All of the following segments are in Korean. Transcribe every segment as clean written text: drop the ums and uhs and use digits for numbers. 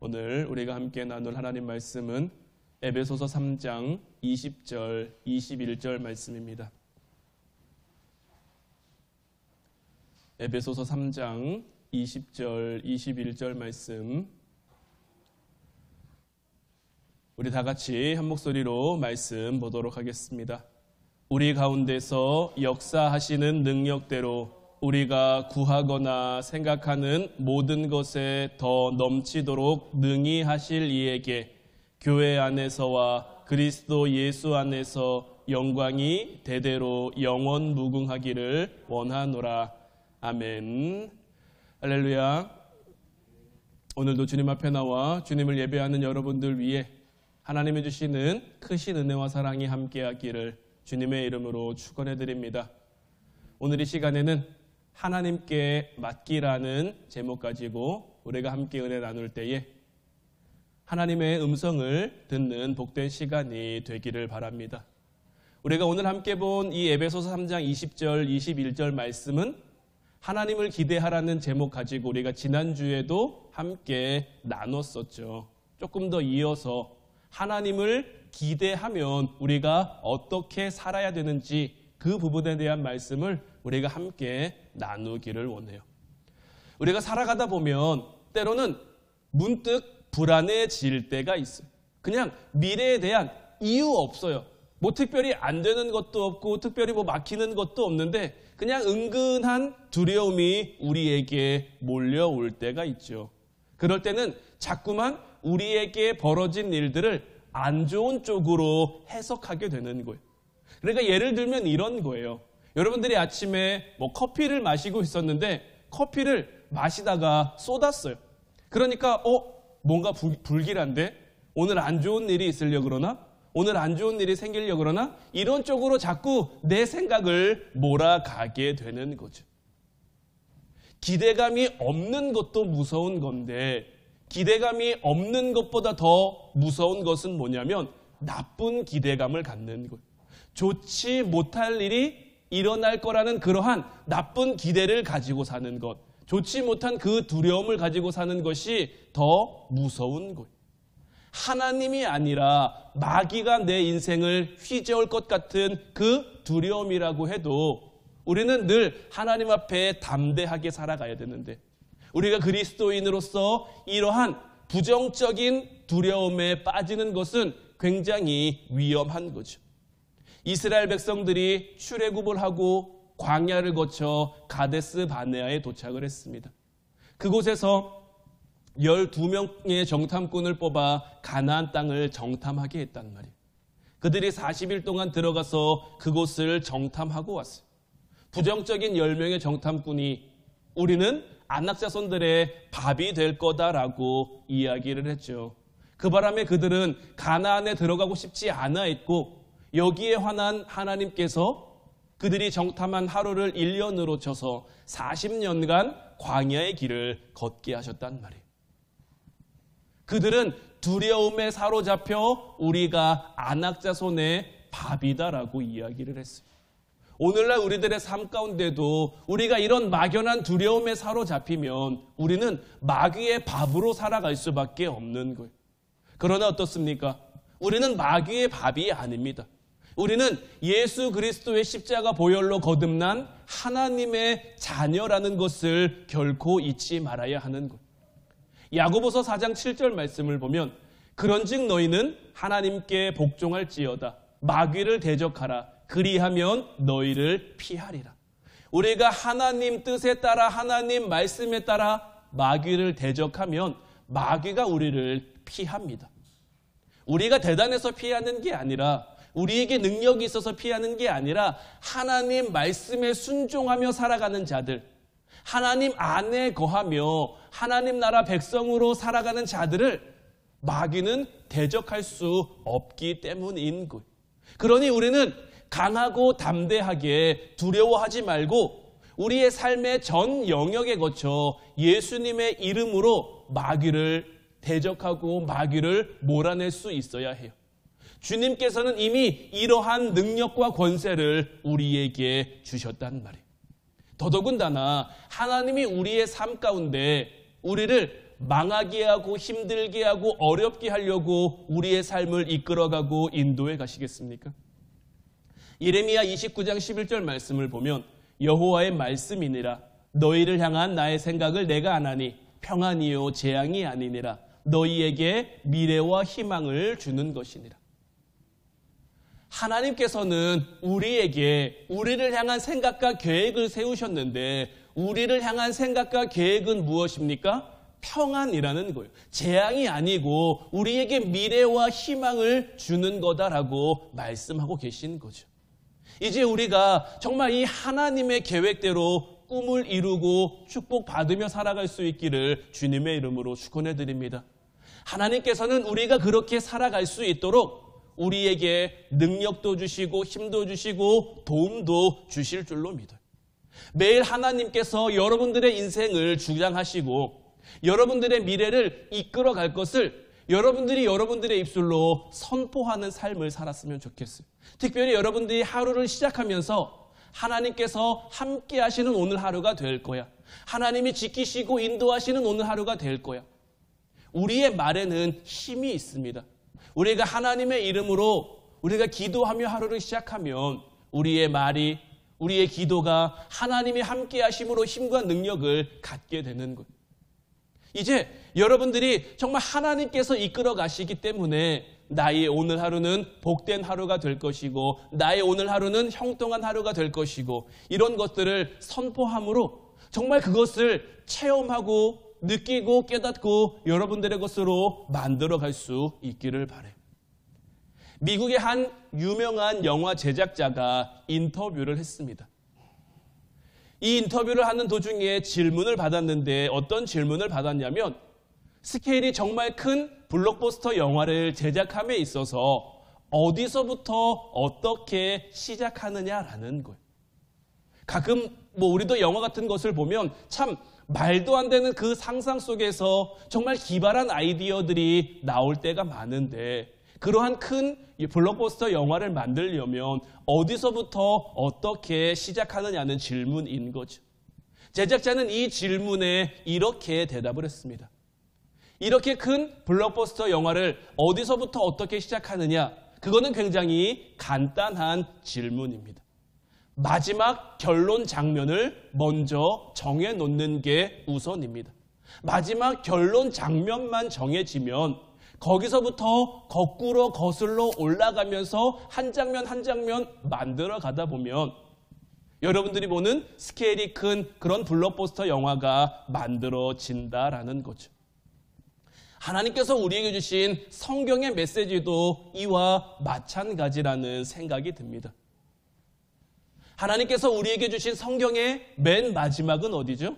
오늘 우리가 함께 나눌 하나님 말씀은 에베소서 3장 20절, 21절 말씀입니다. 에베소서 3장 20절, 21절 말씀, 우리 다 같이 한 목소리로 말씀 보도록 하겠습니다. 우리 가운데서 역사하시는 능력대로 우리가 구하거나 생각하는 모든 것에 더 넘치도록 능히 하실 이에게 교회 안에서와 그리스도 예수 안에서 영광이 대대로 영원 무궁하기를 원하노라. 아멘. 할렐루야. 오늘도 주님 앞에 나와 주님을 예배하는 여러분들 위해 하나님이 주시는 크신 은혜와 사랑이 함께하기를 주님의 이름으로 축원해 드립니다. 오늘 이 시간에는 하나님께 맡기라는 제목 가지고 우리가 함께 은혜 나눌 때에 하나님의 음성을 듣는 복된 시간이 되기를 바랍니다. 우리가 오늘 함께 본 이 에베소서 3장 20절, 21절 말씀은 하나님을 기대하라는 제목 가지고 우리가 지난주에도 함께 나눴었죠. 조금 더 이어서 하나님을 기대하면 우리가 어떻게 살아야 되는지 그 부분에 대한 말씀을 우리가 함께 나누기를 원해요. 우리가 살아가다 보면 때로는 문득 불안해질 때가 있어요. 그냥 미래에 대한 이유 없어요. 뭐 특별히 안 되는 것도 없고 특별히 뭐 막히는 것도 없는데 그냥 은근한 두려움이 우리에게 몰려올 때가 있죠. 그럴 때는 자꾸만 우리에게 벌어진 일들을 안 좋은 쪽으로 해석하게 되는 거예요. 그러니까 예를 들면 이런 거예요. 여러분들이 아침에 뭐 커피를 마시고 있었는데 커피를 마시다가 쏟았어요. 그러니까 뭔가 불길한데 오늘 안 좋은 일이 있으려고 그러나? 오늘 안 좋은 일이 생기려고 그러나? 이런 쪽으로 자꾸 내 생각을 몰아가게 되는 거죠. 기대감이 없는 것도 무서운 건데 기대감이 없는 것보다 더 무서운 것은 뭐냐면 나쁜 기대감을 갖는 거예요. 좋지 못할 일이 일어날 거라는 그러한 나쁜 기대를 가지고 사는 것, 좋지 못한 그 두려움을 가지고 사는 것이 더 무서운 거예요. 하나님이 아니라 마귀가 내 인생을 휘저을 것 같은 그 두려움이라고 해도 우리는 늘 하나님 앞에 담대하게 살아가야 되는데 우리가 그리스도인으로서 이러한 부정적인 두려움에 빠지는 것은 굉장히 위험한 거죠. 이스라엘 백성들이 출애굽을 하고 광야를 거쳐 가데스 바네아에 도착을 했습니다. 그곳에서 12명의 정탐꾼을 뽑아 가나안 땅을 정탐하게 했단 말이에요. 그들이 40일 동안 들어가서 그곳을 정탐하고 왔어요. 부정적인 10명의 정탐꾼이 우리는 아낙 자손들의 밥이 될 거다라고 이야기를 했죠. 그 바람에 그들은 가나안에 들어가고 싶지 않아 했고 여기에 관한 하나님께서 그들이 정탐한 하루를 1년으로 쳐서 40년간 광야의 길을 걷게 하셨단 말이에요. 그들은 두려움에 사로잡혀 우리가 아낙 자손의 밥이다라고 이야기를 했어요. 오늘날 우리들의 삶 가운데도 우리가 이런 막연한 두려움에 사로잡히면 우리는 마귀의 밥으로 살아갈 수밖에 없는 거예요. 그러나 어떻습니까? 우리는 마귀의 밥이 아닙니다. 우리는 예수 그리스도의 십자가 보혈로 거듭난 하나님의 자녀라는 것을 결코 잊지 말아야 하는 것. 야고보서 4장 7절 말씀을 보면 그런즉 너희는 하나님께 복종할지어다 마귀를 대적하라 그리하면 너희를 피하리라. 우리가 하나님 뜻에 따라 하나님 말씀에 따라 마귀를 대적하면 마귀가 우리를 피합니다. 우리가 대단해서 피하는 게 아니라 우리에게 능력이 있어서 피하는 게 아니라 하나님 말씀에 순종하며 살아가는 자들, 하나님 안에 거하며 하나님 나라 백성으로 살아가는 자들을 마귀는 대적할 수 없기 때문인 거예요. 그러니 우리는 강하고 담대하게 두려워하지 말고 우리의 삶의 전 영역에 거쳐 예수님의 이름으로 마귀를 대적하고 마귀를 몰아낼 수 있어야 해요. 주님께서는 이미 이러한 능력과 권세를 우리에게 주셨단 말이에요. 더더군다나 하나님이 우리의 삶 가운데 우리를 망하게 하고 힘들게 하고 어렵게 하려고 우리의 삶을 이끌어가고 인도해 가시겠습니까? 예레미야 29장 11절 말씀을 보면 여호와의 말씀이니라 너희를 향한 나의 생각을 내가 아나니 평안이요 재앙이 아니니라 너희에게 미래와 희망을 주는 것이니라. 하나님께서는 우리를 향한 생각과 계획을 세우셨는데 우리를 향한 생각과 계획은 무엇입니까? 평안이라는 거예요. 재앙이 아니고 우리에게 미래와 희망을 주는 거다라고 말씀하고 계신 거죠. 이제 우리가 정말 이 하나님의 계획대로 꿈을 이루고 축복받으며 살아갈 수 있기를 주님의 이름으로 축원해 드립니다. 하나님께서는 우리가 그렇게 살아갈 수 있도록 우리에게 능력도 주시고 힘도 주시고 도움도 주실 줄로 믿어요. 매일 하나님께서 여러분들의 인생을 주장하시고 여러분들의 미래를 이끌어갈 것을 여러분들이 여러분들의 입술로 선포하는 삶을 살았으면 좋겠어요. 특별히 여러분들이 하루를 시작하면서 하나님께서 함께 하시는 오늘 하루가 될 거야. 하나님이 지키시고 인도하시는 오늘 하루가 될 거야. 우리의 말에는 힘이 있습니다. 우리가 하나님의 이름으로 우리가 기도하며 하루를 시작하면 우리의 말이 우리의 기도가 하나님이 함께 하심으로 힘과 능력을 갖게 되는 거예요. 이제 여러분들이 정말 하나님께서 이끌어 가시기 때문에 나의 오늘 하루는 복된 하루가 될 것이고 나의 오늘 하루는 형통한 하루가 될 것이고 이런 것들을 선포함으로 정말 그것을 체험하고 느끼고 깨닫고 여러분들의 것으로 만들어갈 수 있기를 바라요. 미국의 한 유명한 영화 제작자가 인터뷰를 했습니다. 이 인터뷰를 하는 도중에 질문을 받았는데 어떤 질문을 받았냐면 스케일이 정말 큰 블록버스터 영화를 제작함에 있어서 어디서부터 어떻게 시작하느냐라는 거예요. 가끔 우리도 영화 같은 것을 보면 참 말도 안 되는 그 상상 속에서 정말 기발한 아이디어들이 나올 때가 많은데 그러한 큰 블록버스터 영화를 만들려면 어디서부터 어떻게 시작하느냐는 질문인 거죠. 제작자는 이 질문에 이렇게 대답을 했습니다. 이렇게 큰 블록버스터 영화를 어디서부터 어떻게 시작하느냐? 그거는 굉장히 간단한 질문입니다. 마지막 결론 장면을 먼저 정해놓는 게 우선입니다. 마지막 결론 장면만 정해지면 거기서부터 거꾸로 거슬러 올라가면서 한 장면 한 장면 만들어 가다 보면 여러분들이 보는 스케일이 큰 그런 블록버스터 영화가 만들어진다라는 거죠. 하나님께서 우리에게 주신 성경의 메시지도 이와 마찬가지라는 생각이 듭니다. 하나님께서 우리에게 주신 성경의 맨 마지막은 어디죠?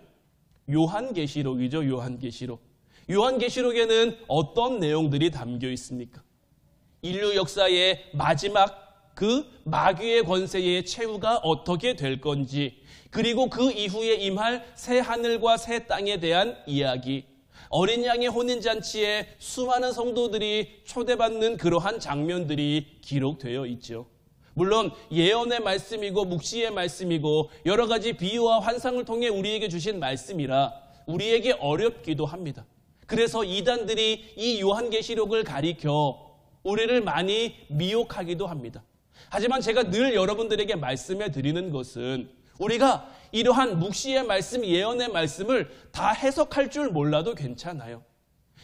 요한계시록이죠. 요한계시록. 요한계시록에는 어떤 내용들이 담겨 있습니까? 인류 역사의 마지막 그 마귀의 권세의 최후가 어떻게 될 건지, 그리고 그 이후에 임할 새 하늘과 새 땅에 대한 이야기, 어린 양의 혼인잔치에 수많은 성도들이 초대받는 그러한 장면들이 기록되어 있죠. 물론 예언의 말씀이고 묵시의 말씀이고 여러 가지 비유와 환상을 통해 우리에게 주신 말씀이라 우리에게 어렵기도 합니다. 그래서 이단들이 이 요한계시록을 가리켜 우리를 많이 미혹하기도 합니다. 하지만 제가 늘 여러분들에게 말씀해 드리는 것은 우리가 이러한 묵시의 말씀, 예언의 말씀을 다 해석할 줄 몰라도 괜찮아요.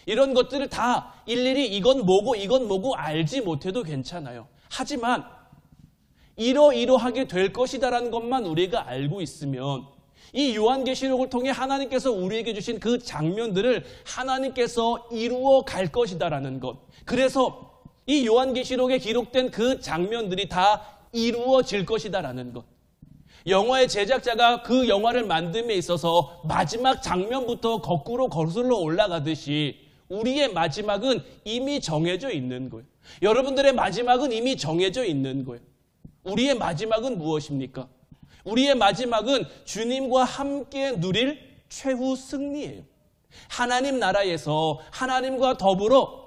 이런 것들을 다 일일이 이건 뭐고 알지 못해도 괜찮아요. 하지만 이러이러하게 될 것이다라는 것만 우리가 알고 있으면 이 요한계시록을 통해 하나님께서 우리에게 주신 그 장면들을 하나님께서 이루어 갈 것이다라는 것. 그래서 이 요한계시록에 기록된 그 장면들이 다 이루어질 것이다라는 것. 영화의 제작자가 그 영화를 만듦에 있어서 마지막 장면부터 거꾸로 거슬러 올라가듯이 우리의 마지막은 이미 정해져 있는 거예요. 여러분들의 마지막은 이미 정해져 있는 거예요. 우리의 마지막은 무엇입니까? 우리의 마지막은 주님과 함께 누릴 최후 승리예요. 하나님 나라에서 하나님과 더불어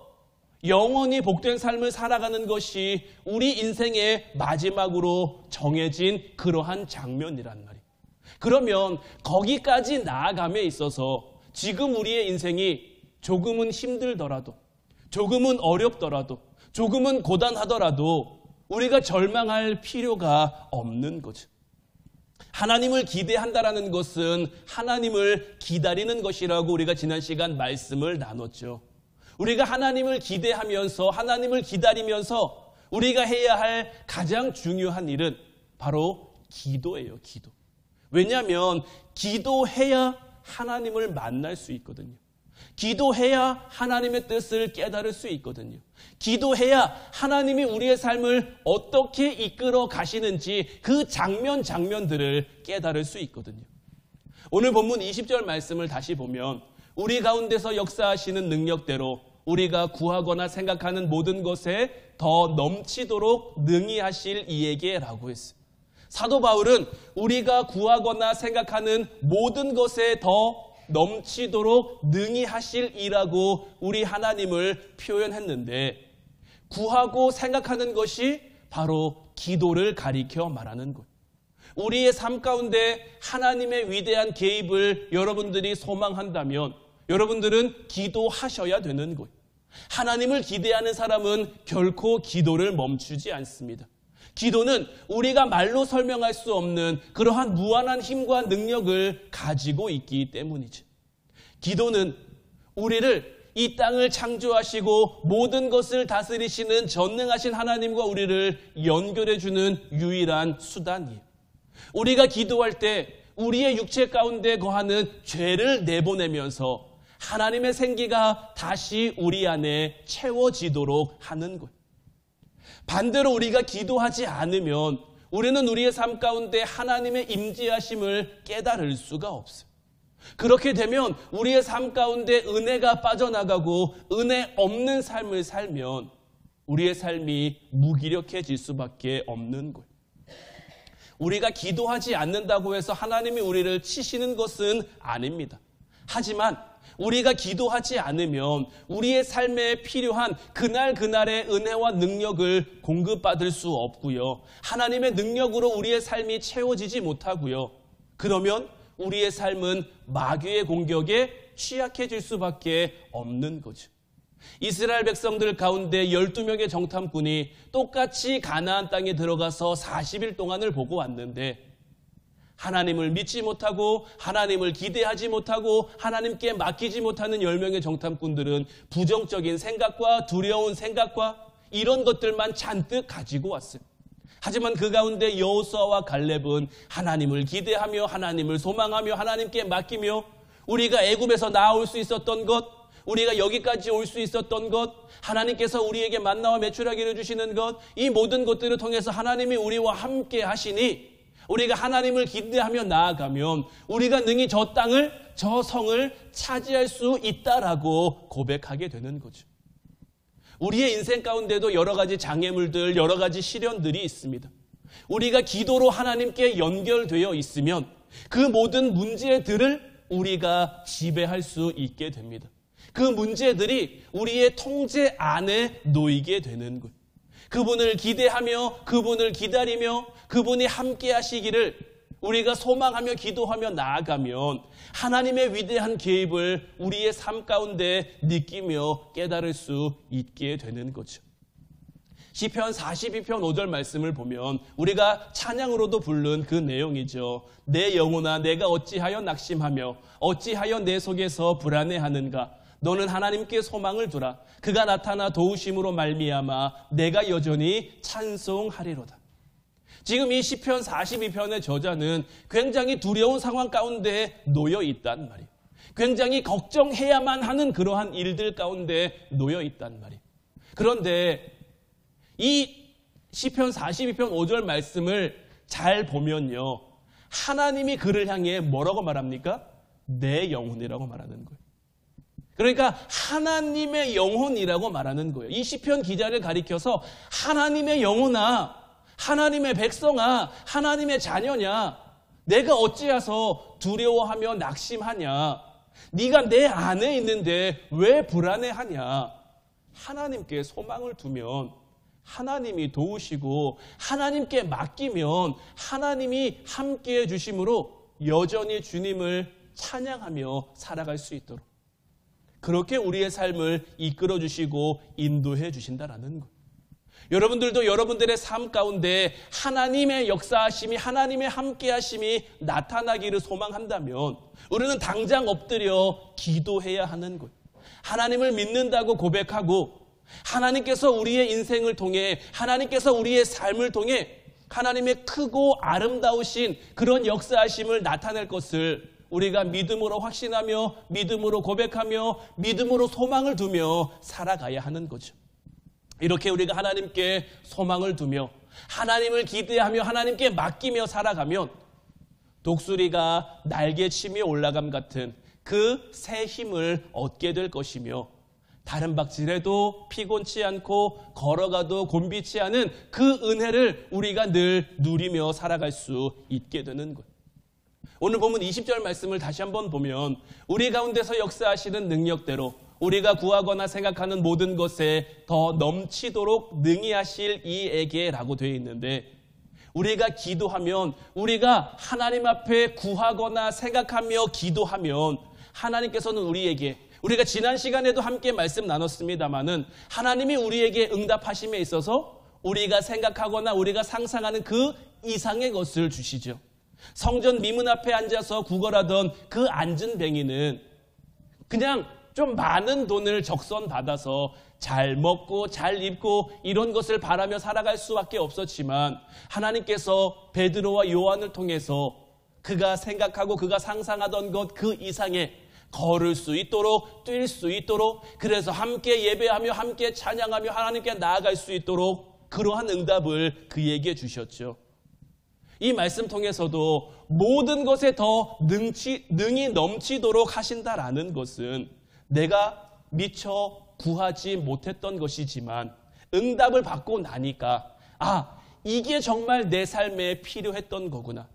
영원히 복된 삶을 살아가는 것이 우리 인생의 마지막으로 정해진 그러한 장면이란 말이에요. 그러면 거기까지 나아감에 있어서 지금 우리의 인생이 조금은 힘들더라도, 조금은 어렵더라도, 조금은 고단하더라도 우리가 절망할 필요가 없는 거죠. 하나님을 기대한다라는 것은 하나님을 기다리는 것이라고 우리가 지난 시간 말씀을 나눴죠. 우리가 하나님을 기대하면서, 하나님을 기다리면서 우리가 해야 할 가장 중요한 일은 바로 기도예요, 기도. 왜냐하면 기도해야 하나님을 만날 수 있거든요. 기도해야 하나님의 뜻을 깨달을 수 있거든요. 기도해야 하나님이 우리의 삶을 어떻게 이끌어 가시는지 그 장면들을 깨달을 수 있거든요. 오늘 본문 20절 말씀을 다시 보면 우리 가운데서 역사하시는 능력대로 우리가 구하거나 생각하는 모든 것에 더 넘치도록 능히 하실 이에게라고 했어요. 사도 바울은 우리가 구하거나 생각하는 모든 것에 더 넘치도록 능히 하실 이라고 우리 하나님을 표현했는데, 구하고 생각하는 것이 바로 기도를 가리켜 말하는 것. 우리의 삶 가운데 하나님의 위대한 개입을 여러분들이 소망한다면 여러분들은 기도하셔야 되는 거예요. 하나님을 기대하는 사람은 결코 기도를 멈추지 않습니다. 기도는 우리가 말로 설명할 수 없는 그러한 무한한 힘과 능력을 가지고 있기 때문이죠. 기도는 우리를 이 땅을 창조하시고 모든 것을 다스리시는 전능하신 하나님과 우리를 연결해주는 유일한 수단이에요. 우리가 기도할 때 우리의 육체 가운데 거하는 죄를 내보내면서 하나님의 생기가 다시 우리 안에 채워지도록 하는 거예요. 반대로 우리가 기도하지 않으면 우리는 우리의 삶 가운데 하나님의 임재하심을 깨달을 수가 없어요. 그렇게 되면 우리의 삶 가운데 은혜가 빠져나가고 은혜 없는 삶을 살면 우리의 삶이 무기력해질 수밖에 없는 거예요. 우리가 기도하지 않는다고 해서 하나님이 우리를 치시는 것은 아닙니다. 하지만 우리가 기도하지 않으면 우리의 삶에 필요한 그날그날의 은혜와 능력을 공급받을 수 없고요. 하나님의 능력으로 우리의 삶이 채워지지 못하고요. 그러면 우리의 삶은 마귀의 공격에 취약해질 수밖에 없는 거죠. 이스라엘 백성들 가운데 12명의 정탐꾼이 똑같이 가나안 땅에 들어가서 40일 동안을 보고 왔는데 하나님을 믿지 못하고 하나님을 기대하지 못하고 하나님께 맡기지 못하는 10명의 정탐꾼들은 부정적인 생각과 두려운 생각과 이런 것들만 잔뜩 가지고 왔어요. 하지만 그 가운데 여호수아와 갈렙은 하나님을 기대하며 하나님을 소망하며 하나님께 맡기며 우리가 애굽에서 나올 수 있었던 것, 우리가 여기까지 올 수 있었던 것, 하나님께서 우리에게 만나와 메추라기를 주시는 것, 이 모든 것들을 통해서 하나님이 우리와 함께 하시니 우리가 하나님을 기대하며 나아가면 우리가 능히 저 땅을, 저 성을 차지할 수 있다라고 고백하게 되는 거죠. 우리의 인생 가운데도 여러 가지 장애물들, 여러 가지 시련들이 있습니다. 우리가 기도로 하나님께 연결되어 있으면 그 모든 문제들을 우리가 지배할 수 있게 됩니다. 그 문제들이 우리의 통제 안에 놓이게 되는 거예요. 그분을 기대하며 그분을 기다리며 그분이 함께 하시기를 우리가 소망하며 기도하며 나아가면 하나님의 위대한 개입을 우리의 삶 가운데 느끼며 깨달을 수 있게 되는 거죠. 시편 42편 5절 말씀을 보면 우리가 찬양으로도 부른 그 내용이죠. 내 영혼아 내가 어찌하여 낙심하며 어찌하여 내 속에서 불안해하는가. 너는 하나님께 소망을 두라. 그가 나타나 도우심으로 말미암아 내가 여전히 찬송하리로다. 지금 이 시편 42편의 저자는 굉장히 두려운 상황 가운데 놓여 있단 말이에요. 굉장히 걱정해야만 하는 그러한 일들 가운데 놓여 있단 말이에요. 그런데 이 시편 42편 5절 말씀을 잘 보면요. 하나님이 그를 향해 뭐라고 말합니까? 내 영혼이라고 말하는 거예요. 그러니까 하나님의 영혼이라고 말하는 거예요. 이 시편 기자를 가리켜서 하나님의 영혼아, 하나님의 백성아, 하나님의 자녀냐, 내가 어찌해서 두려워하며 낙심하냐, 네가 내 안에 있는데 왜 불안해하냐. 하나님께 소망을 두면 하나님이 도우시고 하나님께 맡기면 하나님이 함께해 주심으로 여전히 주님을 찬양하며 살아갈 수 있도록, 그렇게 우리의 삶을 이끌어 주시고 인도해 주신다라는 것. 여러분들도 여러분들의 삶 가운데 하나님의 역사하심이, 하나님의 함께하심이 나타나기를 소망한다면 우리는 당장 엎드려 기도해야 하는 것. 하나님을 믿는다고 고백하고 하나님께서 우리의 인생을 통해, 하나님께서 우리의 삶을 통해 하나님의 크고 아름다우신 그런 역사하심을 나타낼 것을 우리가 믿음으로 확신하며 믿음으로 고백하며 믿음으로 소망을 두며 살아가야 하는 거죠. 이렇게 우리가 하나님께 소망을 두며 하나님을 기대하며 하나님께 맡기며 살아가면 독수리가 날개치며 올라감 같은 그 새 힘을 얻게 될 것이며 다른 박질해도 피곤치 않고 걸어가도 곤비치 않은 그 은혜를 우리가 늘 누리며 살아갈 수 있게 되는 것. 오늘 본문 20절 말씀을 다시 한번 보면 우리 가운데서 역사하시는 능력대로 우리가 구하거나 생각하는 모든 것에 더 넘치도록 능히 하실 이에게라고 되어 있는데, 우리가 기도하면, 우리가 하나님 앞에 구하거나 생각하며 기도하면 하나님께서는 우리에게, 우리가 지난 시간에도 함께 말씀 나눴습니다마는 하나님이 우리에게 응답하심에 있어서 우리가 생각하거나 우리가 상상하는 그 이상의 것을 주시죠. 성전 미문 앞에 앉아서 구걸하던 그 앉은 뱅이는 그냥 좀 많은 돈을 적선받아서 잘 먹고 잘 입고 이런 것을 바라며 살아갈 수밖에 없었지만 하나님께서 베드로와 요한을 통해서 그가 생각하고 그가 상상하던 것 그 이상의 걸을 수 있도록, 뛸 수 있도록, 그래서 함께 예배하며 함께 찬양하며 하나님께 나아갈 수 있도록 그러한 응답을 그에게 주셨죠. 이 말씀 통해서도 모든 것에 더 능히 넘치도록 하신다라는 것은 내가 미처 구하지 못했던 것이지만 응답을 받고 나니까 이게 정말 내 삶에 필요했던 거구나.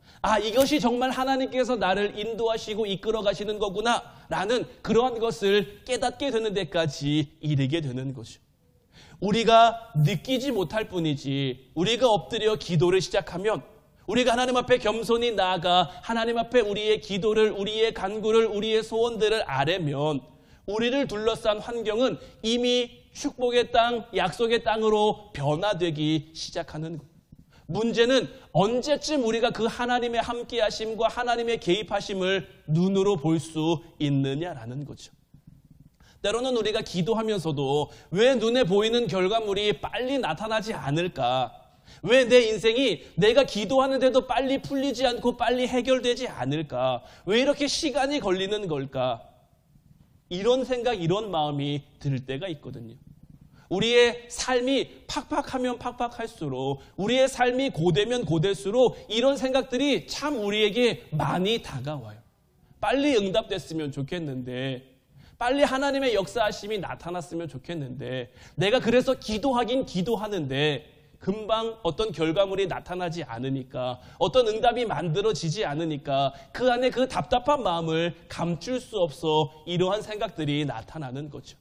이것이 정말 하나님께서 나를 인도하시고 이끌어 가시는 거구나 라는 그러한 것을 깨닫게 되는 데까지 이르게 되는 거죠. 우리가 느끼지 못할 뿐이지 우리가 엎드려 기도를 시작하면, 우리가 하나님 앞에 겸손히 나아가 하나님 앞에 우리의 기도를, 우리의 간구를, 우리의 소원들을 아뢰면 우리를 둘러싼 환경은 이미 축복의 땅, 약속의 땅으로 변화되기 시작하는 것. 문제는 언제쯤 우리가 그 하나님의 함께하심과 하나님의 개입하심을 눈으로 볼 수 있느냐라는 거죠. 때로는 우리가 기도하면서도 왜 눈에 보이는 결과물이 빨리 나타나지 않을까? 왜 내 인생이 내가 기도하는데도 빨리 풀리지 않고 빨리 해결되지 않을까? 왜 이렇게 시간이 걸리는 걸까? 이런 생각, 이런 마음이 들 때가 있거든요. 우리의 삶이 팍팍하면 팍팍할수록, 우리의 삶이 고되면 고될수록 이런 생각들이 참 우리에게 많이 다가와요. 빨리 응답됐으면 좋겠는데, 빨리 하나님의 역사하심이 나타났으면 좋겠는데, 내가 그래서 기도하긴 기도하는데 금방 어떤 결과물이 나타나지 않으니까, 어떤 응답이 만들어지지 않으니까 그 안에 그 답답한 마음을 감출 수 없어 이러한 생각들이 나타나는 거죠.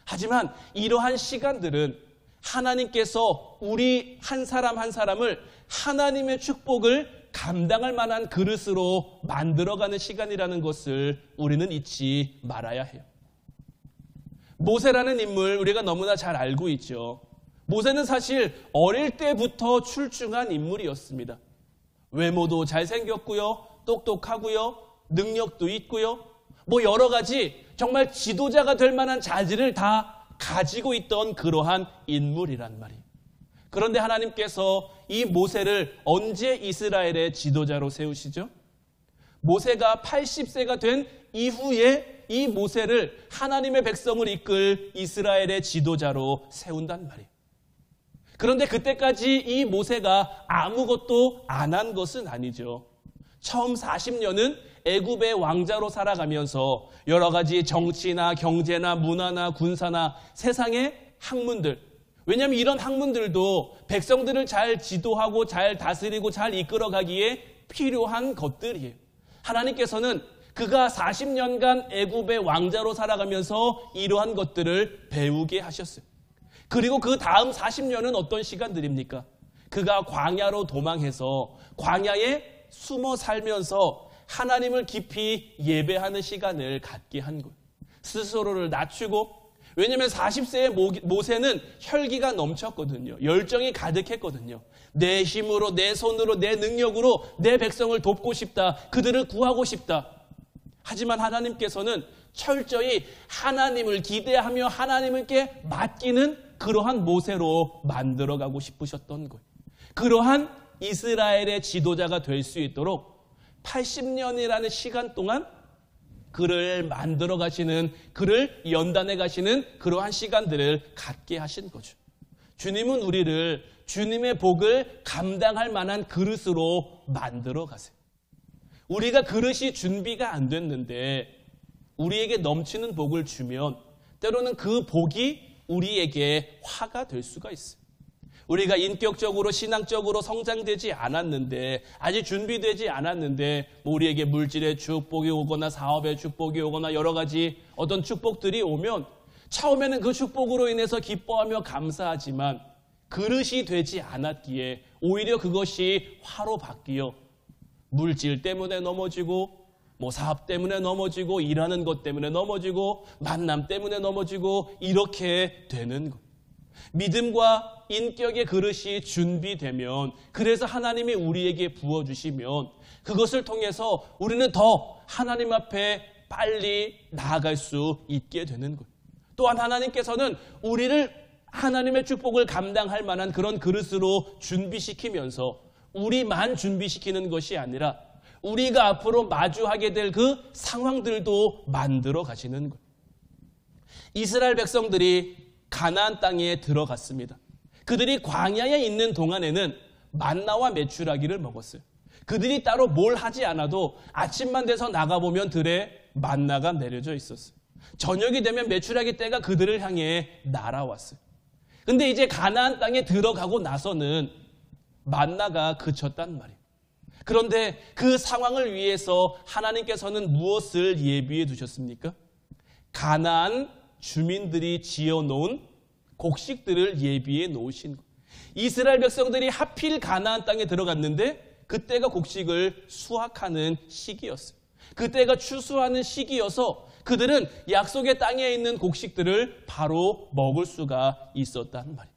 하지만 이러한 시간들은 하나님께서 우리 한 사람 한 사람을 하나님의 축복을 감당할 만한 그릇으로 만들어가는 시간이라는 것을 우리는 잊지 말아야 해요. 모세라는 인물 우리가 너무나 잘 알고 있죠. 모세는 사실 어릴 때부터 출중한 인물이었습니다. 외모도 잘생겼고요, 똑똑하고요, 능력도 있고요, 여러 가지 정말 지도자가 될 만한 자질을 다 가지고 있던 그러한 인물이란 말이에요. 그런데 하나님께서 이 모세를 언제 이스라엘의 지도자로 세우시죠? 모세가 80세가 된 이후에 이 모세를 하나님의 백성을 이끌 이스라엘의 지도자로 세운단 말이에요. 그런데 그때까지 이 모세가 아무것도 안 한 것은 아니죠. 처음 40년은 애굽의 왕자로 살아가면서 여러 가지 정치나 경제나 문화나 군사나 세상의 학문들, 왜냐하면 이런 학문들도 백성들을 잘 지도하고 잘 다스리고 잘 이끌어가기에 필요한 것들이에요. 하나님께서는 그가 40년간 애굽의 왕자로 살아가면서 이러한 것들을 배우게 하셨어요. 그리고 그 다음 40년은 어떤 시간들입니까? 그가 광야로 도망해서 광야에 숨어 살면서 하나님을 깊이 예배하는 시간을 갖게 한 거예요. 스스로를 낮추고, 왜냐하면 40세의 모세는 혈기가 넘쳤거든요. 열정이 가득했거든요. 내 힘으로, 내 손으로, 내 능력으로 내 백성을 돕고 싶다. 그들을 구하고 싶다. 하지만 하나님께서는 철저히 하나님을 기대하며 하나님께 맡기는 그러한 모세로 만들어가고 싶으셨던 거예요. 그러한 이스라엘의 지도자가 될 수 있도록 80년이라는 시간 동안 그를 만들어 가시는, 그를 연단해 가시는 그러한 시간들을 갖게 하신 거죠. 주님은 우리를 주님의 복을 감당할 만한 그릇으로 만들어 가세요. 우리가 그릇이 준비가 안 됐는데 우리에게 넘치는 복을 주면 때로는 그 복이 우리에게 화가 될 수가 있어요. 우리가 인격적으로 신앙적으로 성장되지 않았는데, 아직 준비되지 않았는데 우리에게 물질의 축복이 오거나 사업의 축복이 오거나 여러 가지 어떤 축복들이 오면 처음에는 그 축복으로 인해서 기뻐하며 감사하지만 그릇이 되지 않았기에 오히려 그것이 화로 바뀌어 물질 때문에 넘어지고, 사업 때문에 넘어지고, 일하는 것 때문에 넘어지고, 만남 때문에 넘어지고, 이렇게 되는 것. 믿음과 인격의 그릇이 준비되면, 그래서 하나님이 우리에게 부어주시면 그것을 통해서 우리는 더 하나님 앞에 빨리 나아갈 수 있게 되는 거예요. 또한 하나님께서는 우리를 하나님의 축복을 감당할 만한 그런 그릇으로 준비시키면서 우리만 준비시키는 것이 아니라 우리가 앞으로 마주하게 될 그 상황들도 만들어 가시는 거예요. 이스라엘 백성들이 가나안 땅에 들어갔습니다. 그들이 광야에 있는 동안에는 만나와 메추라기를 먹었어요. 그들이 따로 뭘 하지 않아도 아침만 돼서 나가보면 들에 만나가 내려져 있었어요. 저녁이 되면 메추라기 떼가 그들을 향해 날아왔어요. 근데 이제 가나안 땅에 들어가고 나서는 만나가 그쳤단 말이에요. 그런데 그 상황을 위해서 하나님께서는 무엇을 예비해 두셨습니까? 가나안 주민들이 지어놓은 곡식들을 예비해 놓으신 거예요. 이스라엘 백성들이 하필 가나안 땅에 들어갔는데 그때가 곡식을 수확하는 시기였어요. 그때가 추수하는 시기여서 그들은 약속의 땅에 있는 곡식들을 바로 먹을 수가 있었단 말이에요.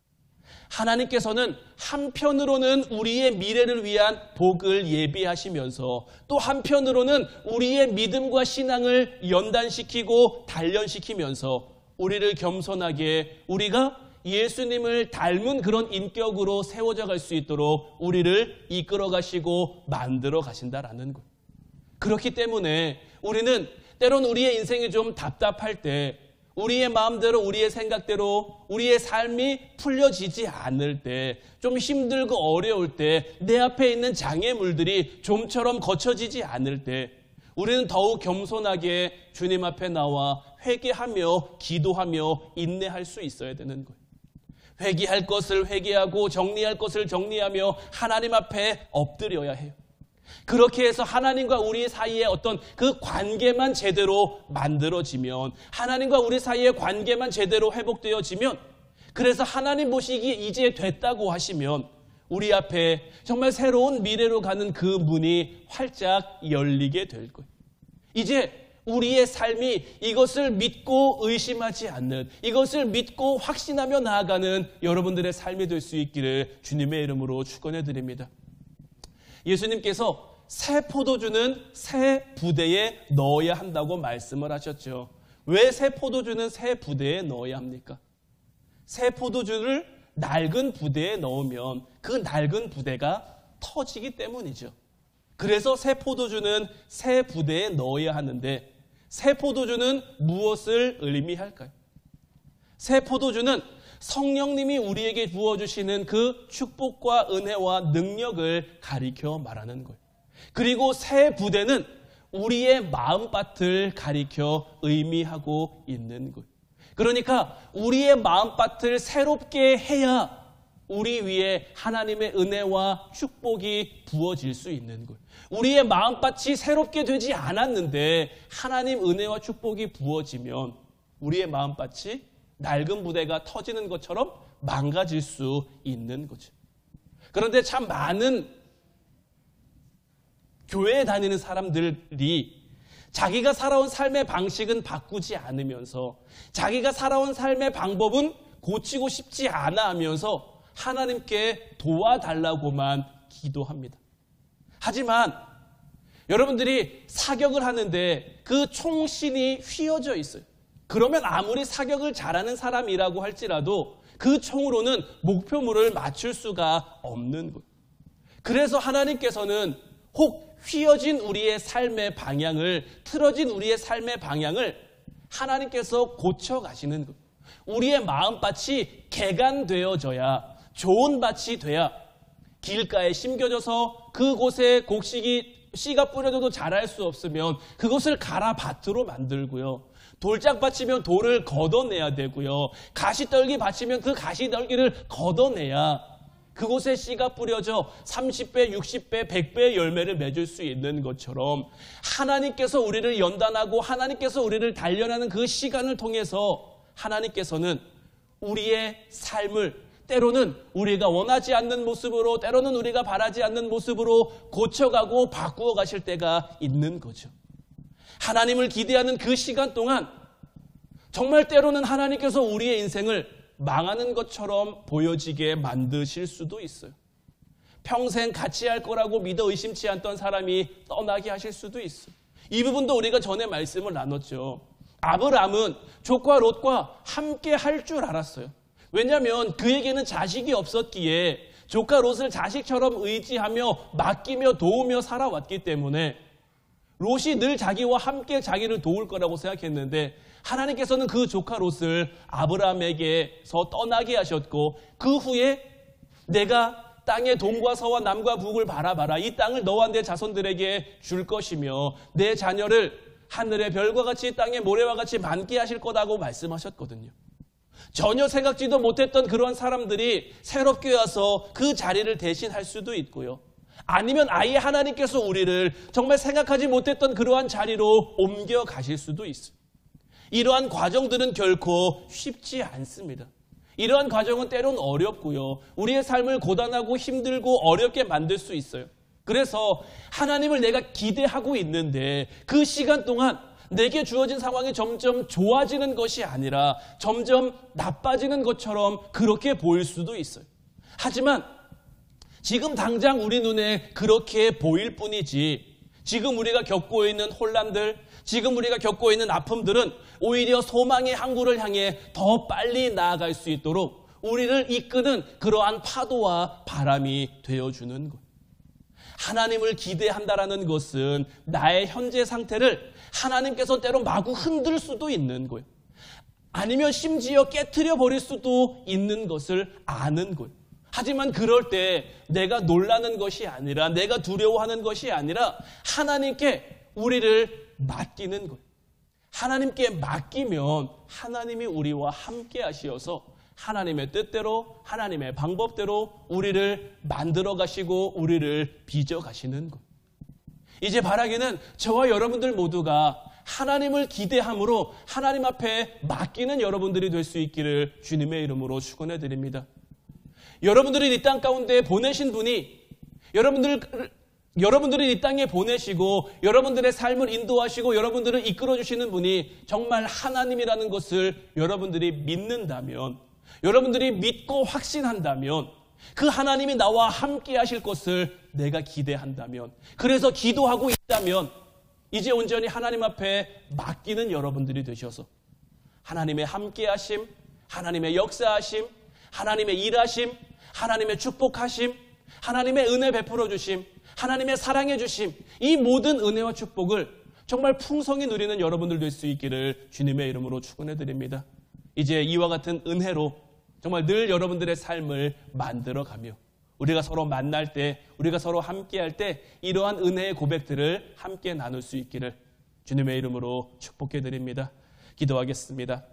하나님께서는 한편으로는 우리의 미래를 위한 복을 예비하시면서 또 한편으로는 우리의 믿음과 신앙을 연단시키고 단련시키면서 우리를 겸손하게, 우리가 예수님을 닮은 그런 인격으로 세워져 갈 수 있도록 우리를 이끌어 가시고 만들어 가신다라는 것. 그렇기 때문에 우리는 때론 우리의 인생이 좀 답답할 때, 우리의 마음대로, 우리의 생각대로 우리의 삶이 풀려지지 않을 때, 좀 힘들고 어려울 때, 내 앞에 있는 장애물들이 좀처럼 거쳐지지 않을 때 우리는 더욱 겸손하게 주님 앞에 나와 회개하며 기도하며 인내할 수 있어야 되는 거예요. 회개할 것을 회개하고 정리할 것을 정리하며 하나님 앞에 엎드려야 해요. 그렇게 해서 하나님과 우리 사이의 어떤 그 관계만 제대로 만들어지면, 하나님과 우리 사이의 관계만 제대로 회복되어지면, 그래서 하나님 보시기에 이제 됐다고 하시면 우리 앞에 정말 새로운 미래로 가는 그 문이 활짝 열리게 될 거예요. 이제 우리의 삶이 이것을 믿고 의심하지 않는, 이것을 믿고 확신하며 나아가는 여러분들의 삶이 될 수 있기를 주님의 이름으로 축원해 드립니다. 예수님께서 새 포도주는 새 부대에 넣어야 한다고 말씀을 하셨죠. 왜 새 포도주는 새 부대에 넣어야 합니까? 새 포도주를 낡은 부대에 넣으면 그 낡은 부대가 터지기 때문이죠. 그래서 새 포도주는 새 부대에 넣어야 하는데, 새 포도주는 무엇을 의미할까요? 새 포도주는 성령님이 우리에게 부어주시는 그 축복과 은혜와 능력을 가리켜 말하는 거예요. 그리고 새 부대는 우리의 마음밭을 가리켜 의미하고 있는 거예요. 그러니까 우리의 마음밭을 새롭게 해야 우리 위에 하나님의 은혜와 축복이 부어질 수 있는 거예요. 우리의 마음밭이 새롭게 되지 않았는데 하나님 은혜와 축복이 부어지면 우리의 마음밭이 낡은 부대가 터지는 것처럼 망가질 수 있는 거죠. 그런데 참 많은 교회에 다니는 사람들이 자기가 살아온 삶의 방식은 바꾸지 않으면서 자기가 살아온 삶의 방법은 고치고 싶지 않아 하면서 하나님께 도와달라고만 기도합니다. 하지만 여러분들이 사격을 하는데 그 총신이 휘어져 있어요. 그러면 아무리 사격을 잘하는 사람이라고 할지라도 그 총으로는 목표물을 맞출 수가 없는 거예요. 그래서 하나님께서는 혹 휘어진 우리의 삶의 방향을, 틀어진 우리의 삶의 방향을 하나님께서 고쳐가시는 거예요. 우리의 마음밭이 개간되어져야, 좋은 밭이 돼야 길가에 심겨져서 그곳에 씨가 뿌려져도 자랄 수 없으면 그것을 갈아 밭으로 만들고요. 돌짝밭이면 돌을 걷어내야 되고요. 가시떨기 밭이면 그 가시떨기를 걷어내야 그곳에 씨가 뿌려져 30배, 60배, 100배의 열매를 맺을 수 있는 것처럼 하나님께서 우리를 연단하고 하나님께서 우리를 단련하는 그 시간을 통해서 하나님께서는 우리의 삶을 때로는 우리가 원하지 않는 모습으로, 때로는 우리가 바라지 않는 모습으로 고쳐가고 바꾸어 가실 때가 있는 거죠. 하나님을 기대하는 그 시간 동안 정말 때로는 하나님께서 우리의 인생을 망하는 것처럼 보여지게 만드실 수도 있어요. 평생 같이 할 거라고 믿어 의심치 않던 사람이 떠나게 하실 수도 있어요. 이 부분도 우리가 전에 말씀을 나눴죠. 아브라함은 조카 롯과 함께 할 줄 알았어요. 왜냐하면 그에게는 자식이 없었기에 조카 롯을 자식처럼 의지하며 맡기며 도우며 살아왔기 때문에 롯이 늘 자기와 함께 자기를 도울 거라고 생각했는데 하나님께서는 그 조카 롯을 아브라함에게서 떠나게 하셨고 그 후에 내가 땅의 동과 서와 남과 북을 바라봐라. 이 땅을 너와 내 자손들에게 줄 것이며 내 자녀를 하늘의 별과 같이 땅의 모래와 같이 많게 하실 거라고 말씀하셨거든요. 전혀 생각지도 못했던 그러한 사람들이 새롭게 와서 그 자리를 대신할 수도 있고요. 아니면 아예 하나님께서 우리를 정말 생각하지 못했던 그러한 자리로 옮겨가실 수도 있어요. 이러한 과정들은 결코 쉽지 않습니다. 이러한 과정은 때론 어렵고요. 우리의 삶을 고단하고 힘들고 어렵게 만들 수 있어요. 그래서 하나님을 내가 기대하고 있는데 그 시간 동안 내게 주어진 상황이 점점 좋아지는 것이 아니라 점점 나빠지는 것처럼 그렇게 보일 수도 있어요. 하지만 지금 당장 우리 눈에 그렇게 보일 뿐이지 지금 우리가 겪고 있는 혼란들, 지금 우리가 겪고 있는 아픔들은 오히려 소망의 항구를 향해 더 빨리 나아갈 수 있도록 우리를 이끄는 그러한 파도와 바람이 되어주는 것. 하나님을 기대한다라는 것은 나의 현재 상태를 하나님께서 때로 마구 흔들 수도 있는 거예요. 아니면 심지어 깨트려 버릴 수도 있는 것을 아는 거예요. 하지만 그럴 때 내가 놀라는 것이 아니라 내가 두려워하는 것이 아니라 하나님께 우리를 맡기는 거예요. 하나님께 맡기면 하나님이 우리와 함께 하시어서 하나님의 뜻대로 하나님의 방법대로 우리를 만들어 가시고 우리를 빚어 가시는 것. 이제 바라기는 저와 여러분들 모두가 하나님을 기대함으로 하나님 앞에 맡기는 여러분들이 될 수 있기를 주님의 이름으로 축원해 드립니다. 여러분들을 이 땅 가운데 보내신 분이 여러분들을 이 땅에 보내시고 여러분들의 삶을 인도하시고 여러분들을 이끌어 주시는 분이 정말 하나님이라는 것을 여러분들이 믿는다면, 여러분들이 믿고 확신한다면, 그 하나님이 나와 함께 하실 것을 내가 기대한다면, 그래서 기도하고 있다면 이제 온전히 하나님 앞에 맡기는 여러분들이 되셔서 하나님의 함께 하심, 하나님의 역사하심, 하나님의 일하심, 하나님의 축복하심, 하나님의 은혜 베풀어 주심, 하나님의 사랑해 주심, 이 모든 은혜와 축복을 정말 풍성히 누리는 여러분들 될 수 있기를 주님의 이름으로 축원해 드립니다. 이제 이와 같은 은혜로 정말 늘 여러분들의 삶을 만들어가며 우리가 서로 만날 때, 우리가 서로 함께할 때 이러한 은혜의 고백들을 함께 나눌 수 있기를 주님의 이름으로 축복해 드립니다. 기도하겠습니다.